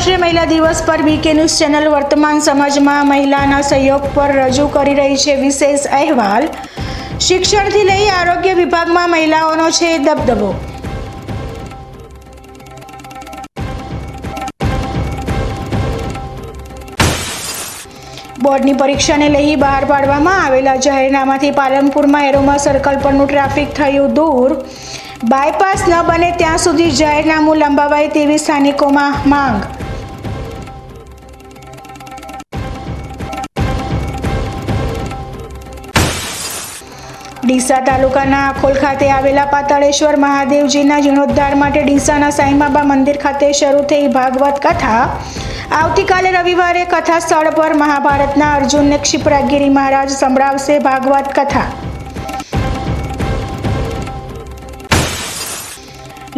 આંતરરાષ્ટ્રીય મહિલા દિવસ પર BK ન્યૂઝ ચેનલ વર્તમાન સમાજમાં મહિલાના સહયોગ પર રજૂ કરી રહી છે વિશેષ અહેવાલ। શિક્ષણથી લઈ આરોગ્ય વિભાગમાં મહિલાઓનો છે દબદબો। બોર્ડની પરીક્ષાને લઈ બહાર પાડવામાં આવેલા જાહેરનામાથી પાલનપુરમાં એરોમા સર્કલ પરનું ટ્રાફિક થયું દૂર। બાયપાસ ન બને ત્યાં સુધી જાહેરનામું લંબાવાય તેવી સ્થાનિકોમાં માંગ। ડીસા તાલુકાના આખોલ ખાતે આવેલા પાતાળેશ્વર મહાદેવજીના જીર્ણોદ્ધાર માટે ડીસાના સાંઈબાબા મંદિર ખાતે શરૂ થઈ ભાગવત કથા। આવતીકાલે રવિવારે કથા સ્થળ પર મહાભારતના અર્જુનને ક્ષિપ્રાગિરી મહારાજ સંભળાવશે ભાગવત કથા।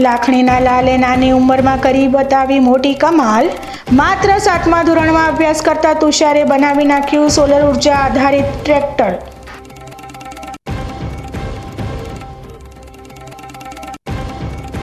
લાખણીના લાલે નાની ઉંમરમાં કરી બતાવી મોટી કમાલ। માત્ર 7મા ધોરણમાં અભ્યાસ કરતા તુષારે બનાવી નાખ્યું સોલર ઉર્જા આધારિત ટ્રેક્ટર।